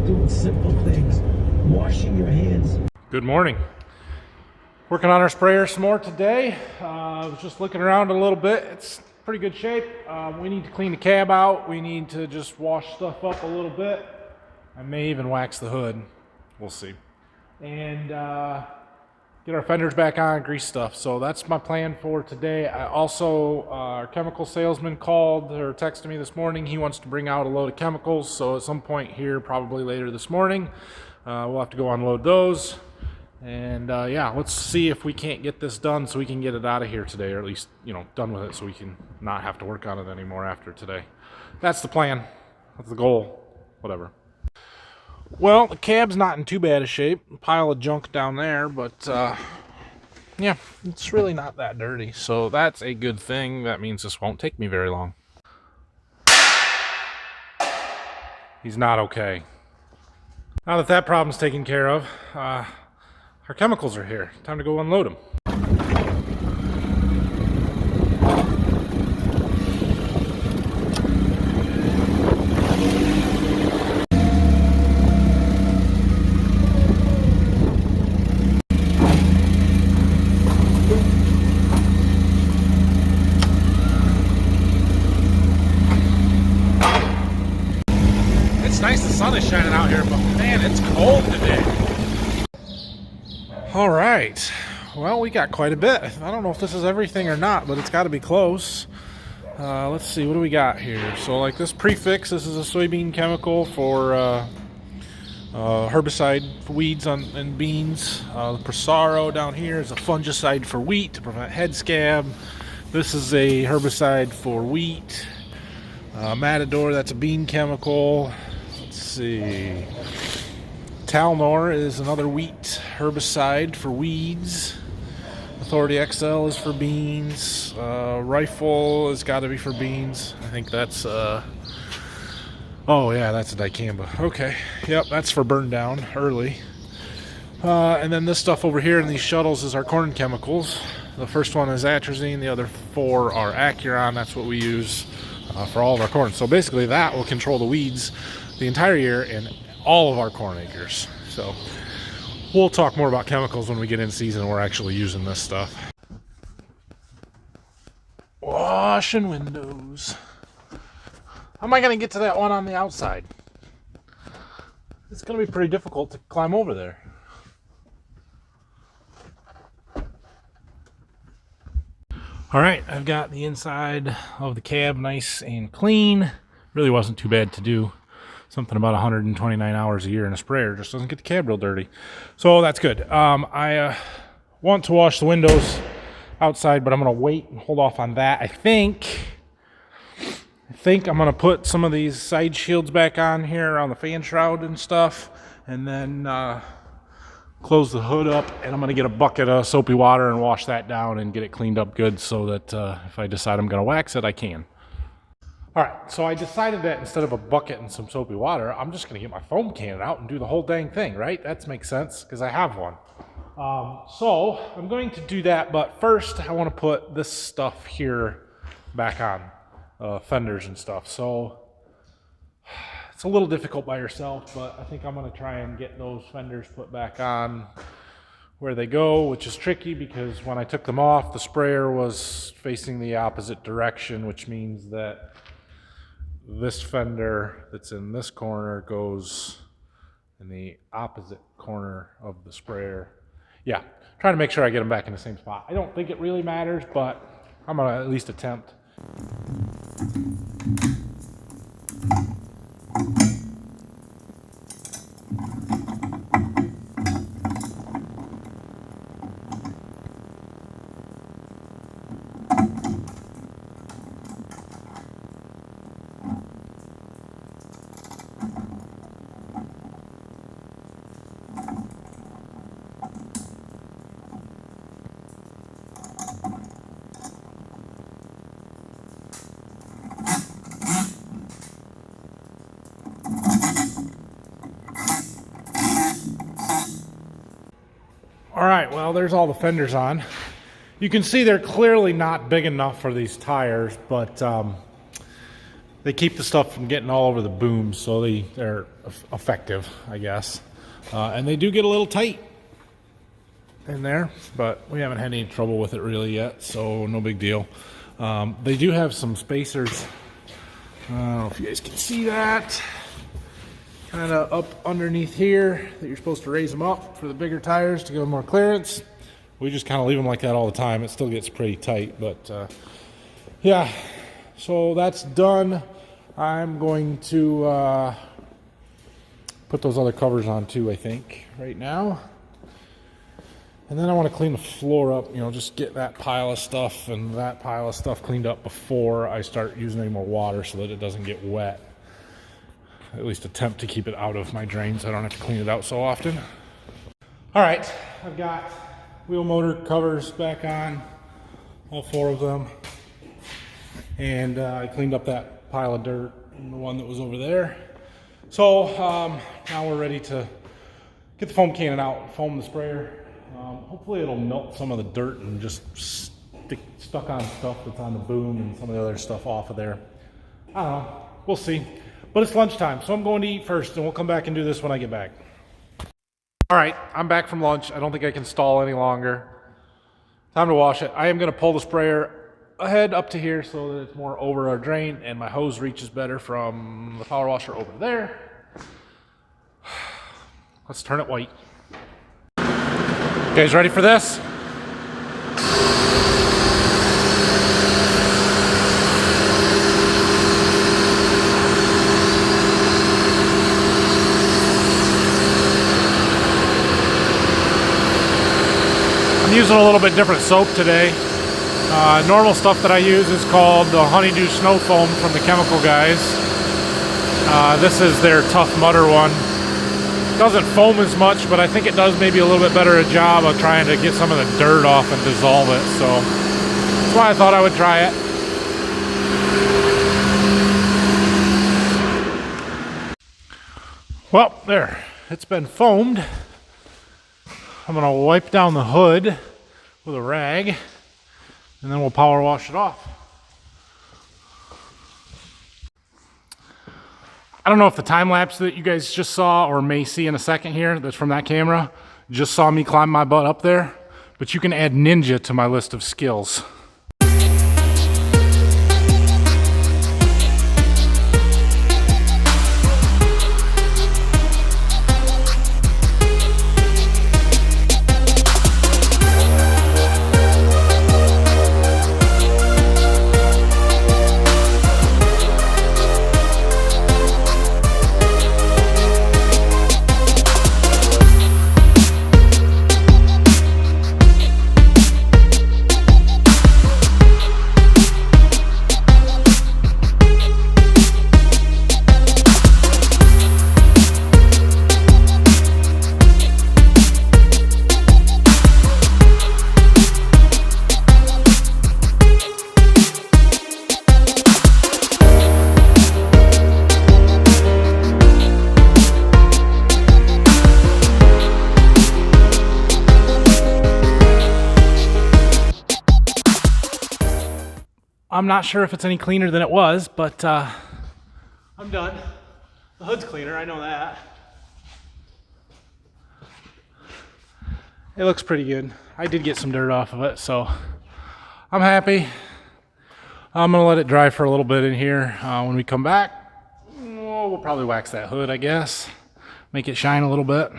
doing simple things, washing your hands. Good morning. Working on our sprayer some more today. I was just looking around a little bit. It's pretty good shape. We need to clean the cab out. We need to just wash stuff up a little bit. I may even wax the hood. We'll see. And get our fenders back on, grease stuff. So that's my plan for today. I also, our chemical salesman called or texted me this morning. He wants to bring out a load of chemicals. So at some point here, probably later this morning, we'll have to go unload those. And yeah, let's see if we can't get this done so we can get it out of here today, or at least, you know, done with it so we can not have to work on it anymore after today. That's the plan. That's the goal. Whatever. Well, the cab's not in too bad a shape. A pile of junk down there, but yeah, it's really not that dirty. So that's a good thing. That means this won't take me very long. He's not okay. Now that that problem's taken care of, our chemicals are here. Time to go unload them. Nice, the sun is shining out here, but man, it's cold today. All right, well, we got quite a bit. I don't know if this is everything or not, but it's got to be close. Let's see, what do we got here? So like this prefix, this is a soybean chemical for herbicide for weeds and beans. The Prosaro down here is a fungicide for wheat to prevent head scab. This is a herbicide for wheat. Matador, that's a bean chemical. Let's see. Talnor is another wheat herbicide for weeds. Authority XL is for beans. Rifle has got to be for beans. I think that's oh yeah, that's a dicamba. Okay, yep, that's for burn down early. And then this stuff over here in these shuttles is our corn chemicals. The first one is atrazine. The other four are Acuron. That's what we use for all of our corn. So basically that will control the weeds the entire year in all of our corn acres. So we'll talk more about chemicals when we get in season and we're actually using this stuff. Washing windows. How am I going to get to that one on the outside? It's going to be pretty difficult to climb over there. All right, I've got the inside of the cab nice and clean. Really wasn't too bad to do. Something about 129 hours a year in a sprayer just doesn't get the cab real dirty. So that's good. I want to wash the windows outside, but I'm going to wait and hold off on that. I think I'm going to put some of these side shields back on here around the fan shroud and stuff, and then close the hood up, and I'm going to get a bucket of soapy water and wash that down and get it cleaned up good so that if I decide I'm going to wax it, I can. All right, so I decided that instead of a bucket and some soapy water, I'm just going to get my foam can out and do the whole dang thing, right? That makes sense because I have one. So I'm going to do that, but first I want to put this stuff here back on, fenders and stuff. So it's a little difficult by yourself, but I think I'm going to try and get those fenders put back on where they go, which is tricky because when I took them off, the sprayer was facing the opposite direction, which means that this fender that's in this corner goes in the opposite corner of the sprayer. Yeah, trying to make sure I get them back in the same spot. I don't think it really matters, but I'm going to at least attempt. All right, well, there's all the fenders on. You can see they're clearly not big enough for these tires, but they keep the stuff from getting all over the booms, so they're effective, I guess. And they do get a little tight in there, but we haven't had any trouble with it really yet, so no big deal. They do have some spacers. I don't know if you guys can see that. Kind of up underneath here that you're supposed to raise them up for the bigger tires to give them more clearance. We just kind of leave them like that all the time. It still gets pretty tight, but yeah. So that's done. I'm going to put those other covers on too, I think, right now. And then I want to clean the floor up, just get that pile of stuff and that pile of stuff cleaned up before I start using any more water so that it doesn't get wet. At least attempt to keep it out of my drains. I don't have to clean it out so often. All right, I've got wheel motor covers back on, all 4 of them. And I cleaned up that pile of dirt and the one that was over there. So now we're ready to get the foam cannon out, foam the sprayer. Hopefully it'll melt some of the dirt and just stuck on stuff that's on the boom and some of the other stuff off of there. I don't know, we'll see. But it's lunchtime, so I'm going to eat first and we'll come back and do this when I get back. All right, I'm back from lunch. I don't think I can stall any longer. Time to wash it. I am gonna pull the sprayer ahead up to here so that it's more over our drain and my hose reaches better from the power washer over there. Let's turn it white. You guys ready for this? I'm using a little bit different soap today. Normal stuff that I use is called the Honeydew Snow Foam from the chemical guys. This is their Tough Mudder one. Doesn't foam as much, but I think it does maybe a little bit better a job of trying to get some of the dirt off and dissolve it. So that's why I thought I would try it. Well, there, it's been foamed. I'm gonna wipe down the hood with a rag and then we'll power wash it off. I don't know if the time lapse that you guys just saw or may see in a second here that's from that camera just saw me climb my butt up there, but you can add ninja to my list of skills. I'm not sure if it's any cleaner than it was, but I'm done. The hood's cleaner, I know that. It looks pretty good. I did get some dirt off of it, so I'm happy. I'm gonna let it dry for a little bit in here. When we come back, we'll probably wax that hood, I guess. Make it shine a little bit.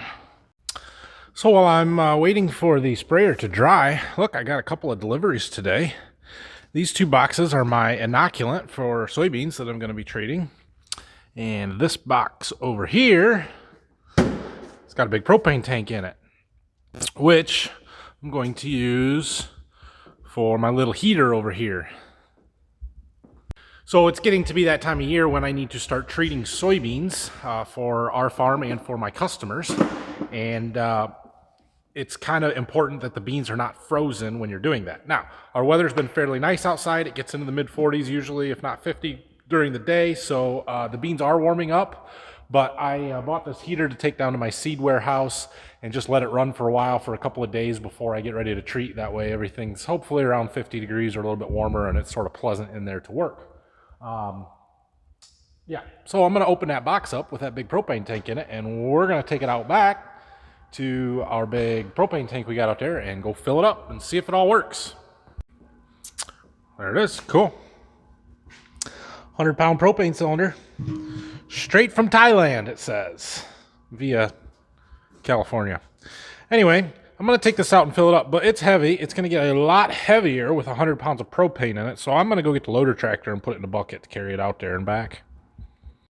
So while I'm waiting for the sprayer to dry, look, I got a couple of deliveries today. These 2 boxes are my inoculant for soybeans that I'm going to be treating. And this box over here, it's got a big propane tank in it, which I'm going to use for my little heater over here. So it's getting to be that time of year when I need to start treating soybeans for our farm and for my customers. And it's kind of important that the beans are not frozen when you're doing that. Now, our weather's been fairly nice outside. It gets into the mid-40s usually, if not 50 during the day. So the beans are warming up, but I bought this heater to take down to my seed warehouse and just let it run for a while for a couple of days before I get ready to treat. That way everything's hopefully around 50 degrees or a little bit warmer and it's sort of pleasant in there to work. Yeah, so I'm going to open that box up with that big propane tank in it, and we're going to take it out back to our big propane tank we got out there and go fill it up and see if it all works. There it is. Cool. 100-pound propane cylinder. Straight from Thailand, it says, via California. Anyway, I'm going to take this out and fill it up, but it's heavy. It's going to get a lot heavier with 100 pounds of propane in it, so I'm going to go get the loader tractor and put it in a bucket to carry it out there and back.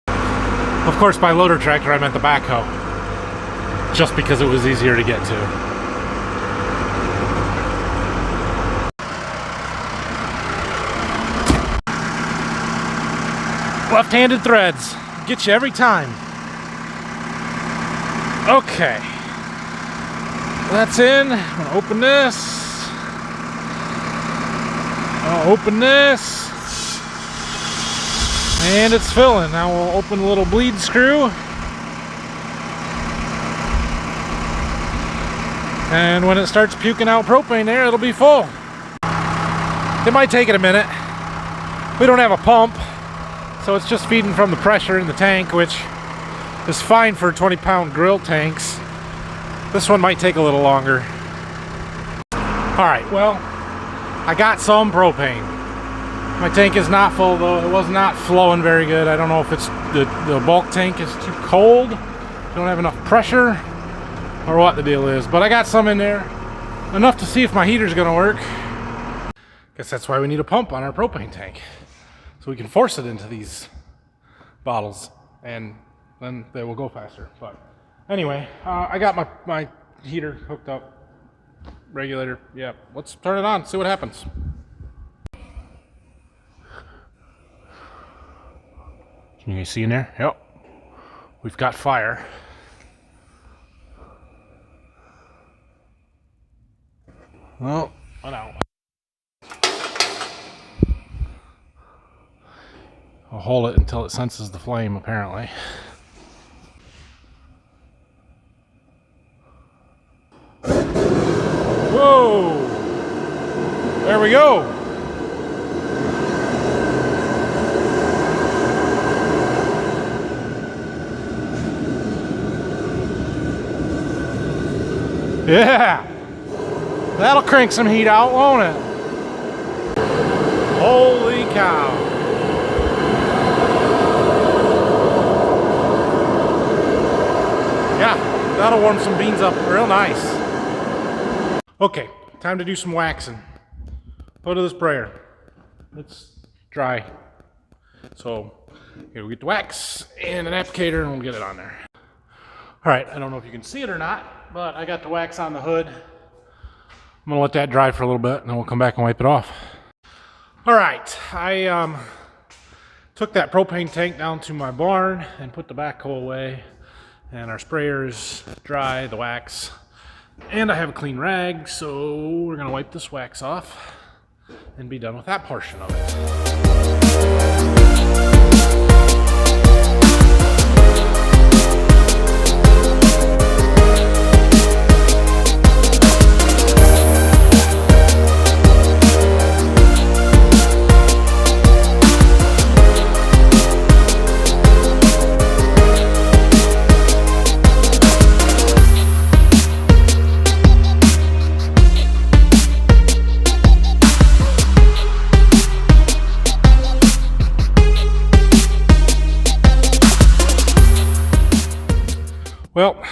Of course, by loader tractor, I meant the backhoe, just because it was easier to get to. Left-handed threads get you every time. Okay, that's in. I'm gonna open this. I'll open this, and it's filling. Now we'll open the little bleed screw, and when it starts puking out propane there, it'll be full. It might take it a minute. We don't have a pump, so it's just feeding from the pressure in the tank, which is fine for 20-pound grill tanks. This one might take a little longer. Alright, well, I got some propane. My tank is not full though. It was not flowing very good. I don't know if it's the bulk tank is too cold, don't have enough pressure, or what the deal is. But I got some in there, enough to see if my heater's gonna work. Guess that's why we need a pump on our propane tank, so we can force it into these bottles, and then they will go faster. But anyway, I got my heater hooked up, regulator. Yeah, let's turn it on, see what happens. Can you see in there? Yep, we've got fire. Well, no. I'll hold it until it senses the flame, apparently. Whoa! There we go! Yeah! That'll crank some heat out, won't it? Holy cow! Yeah, that'll warm some beans up real nice. Okay, time to do some waxing. Go to the sprayer. It's dry. So, here we get the wax and an applicator and we'll get it on there. Alright, I don't know if you can see it or not, but I got the wax on the hood. I'm gonna let that dry for a little bit and then we'll come back and wipe it off. Alright, I took that propane tank down to my barn and put the backhoe away. And our sprayer is dry, the wax. And I have a clean rag, so we're gonna wipe this wax off and be done with that portion of it. Well,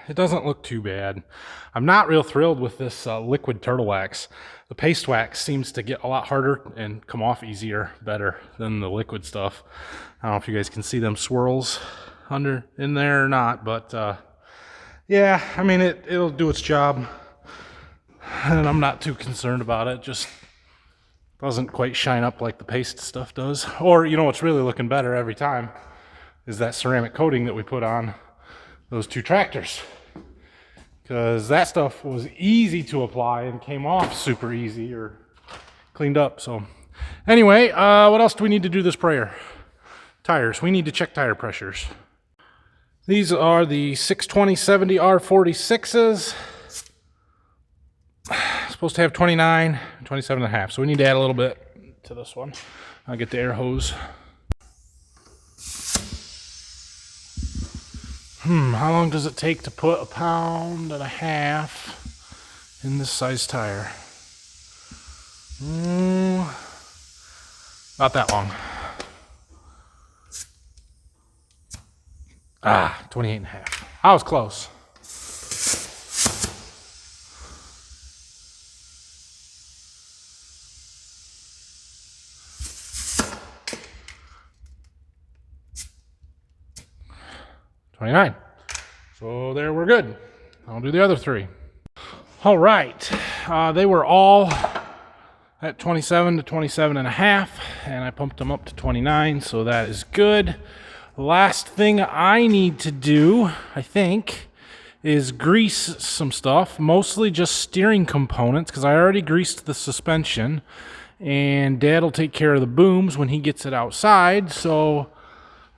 it doesn't look too bad. I'm not real thrilled with this liquid turtle wax. The paste wax seems to get a lot harder and come off easier, better than the liquid stuff. I don't know if you guys can see them swirls under in there or not, but yeah, I mean, it'll do its job. And I'm not too concerned about it. Just doesn't quite shine up like the paste stuff does. Or, you know what's really looking better every time is that ceramic coating that we put on those two tractors, because that stuff was easy to apply and came off super easy or cleaned up. So anyway, what else do we need to do this sprayer? Tires. We need to check tire pressures. These are the 620/70 R46s. Supposed to have 29, 27 and a half. So we need to add a little bit to this one. I'll get the air hose. How long does it take to put 1.5 pounds in this size tire? Not that long. 28.5. I was close. $29. So there we're good. I'll do the other 3. All right. They were all at 27 to 27.5, and I pumped them up to 29, so that is good. The last thing I need to do, I think, is grease some stuff, mostly just steering components, because I already greased the suspension, and Dad will take care of the booms when he gets it outside. So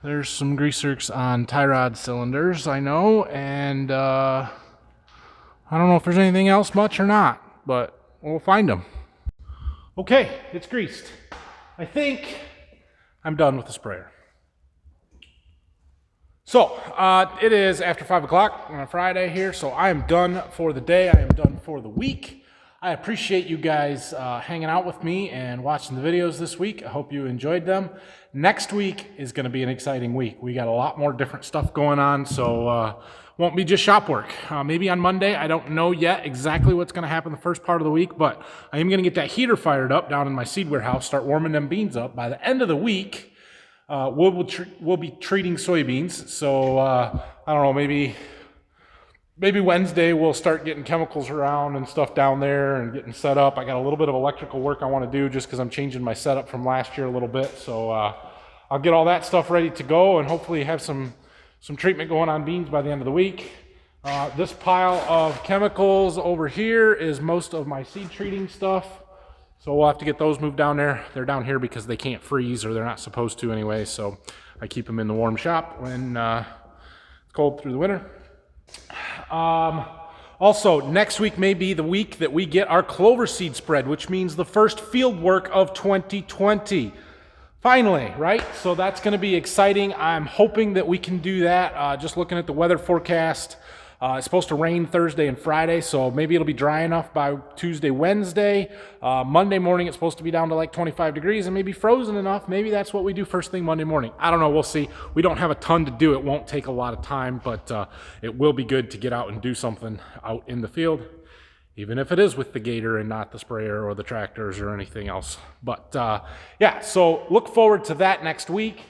there's some greasers on tie rod cylinders, I know, and I don't know if there's anything else much or not, but we'll find them. Okay, it's greased. I think I'm done with the sprayer. So, it is after 5 o'clock on a Friday here, so I am done for the day. I am done for the week. I appreciate you guys hanging out with me and watching the videos this week. I hope you enjoyed them. Next week is going to be an exciting week. We got a lot more different stuff going on, so won't be just shop work. Maybe on Monday, I don't know yet exactly what's going to happen the first part of the week, but I am going to get that heater fired up down in my seed warehouse, start warming them beans up. By the end of the week, we'll be treating soybeans, so I don't know, maybe Wednesday we'll start getting chemicals around and stuff down there and getting set up. I got a little bit of electrical work I want to do just because I'm changing my setup from last year a little bit, so I'll get all that stuff ready to go and hopefully have some treatment going on beans by the end of the week. This pile of chemicals over here is most of my seed treating stuff. So we'll have to get those moved down there. They're down here because they can't freeze, or they're not supposed to anyway. So I keep them in the warm shop when it's cold through the winter. Also, next week may be the week that we get our clover seed spread, which means the first field work of 2020. Finally, right? So that's going to be exciting. I'm hoping that we can do that. Just looking at the weather forecast, it's supposed to rain Thursday and Friday, so maybe it'll be dry enough by Tuesday, Wednesday. Monday morning, it's supposed to be down to like 25 degrees and maybe frozen enough. Maybe that's what we do first thing Monday morning. I don't know. We'll see. We don't have a ton to do. It won't take a lot of time, but it will be good to get out and do something out in the field, even if it is with the gator and not the sprayer or the tractors or anything else. But yeah, so look forward to that next week.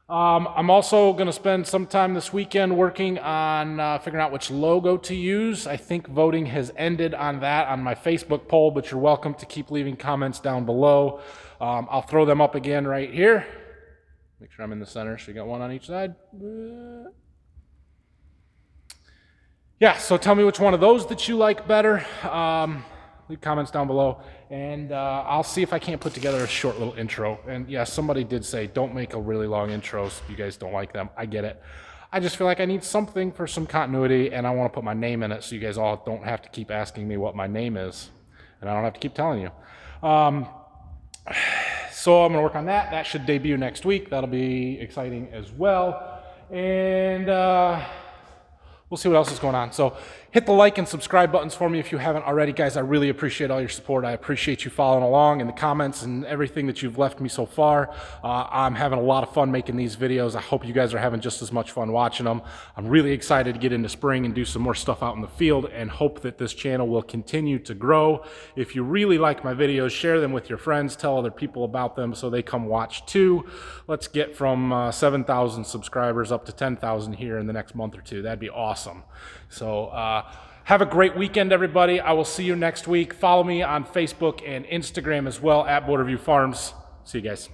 I'm also going to spend some time this weekend working on figuring out which logo to use. I think voting has ended on that on my Facebook poll, but you're welcome to keep leaving comments down below. I'll throw them up again right here. Make sure I'm in the center, so you got one on each side. Yeah, so tell me which one of those that you like better. Leave comments down below, and I'll see if I can't put together a short little intro. And yeah, somebody did say, don't make a really long intro if you guys don't like them. I get it. I just feel like I need something for some continuity, and I want to put my name in it so you guys all don't have to keep asking me what my name is, and I don't have to keep telling you. So I'm going to work on that. That should debut next week. That'll be exciting as well. And we'll see what else is going on. So hit the like and subscribe buttons for me if you haven't already. Guys, I really appreciate all your support. I appreciate you following along in the comments and everything that you've left me so far. I'm having a lot of fun making these videos. I hope you guys are having just as much fun watching them. I'm really excited to get into spring and do some more stuff out in the field, and hope that this channel will continue to grow. If you really like my videos, share them with your friends. Tell other people about them so they come watch too. Let's get from 7,000 subscribers up to 10,000 here in the next month or two. That'd be awesome. So have a great weekend, everybody. I will see you next week. Follow me on Facebook and Instagram as well, at Borderview Farms. See you guys.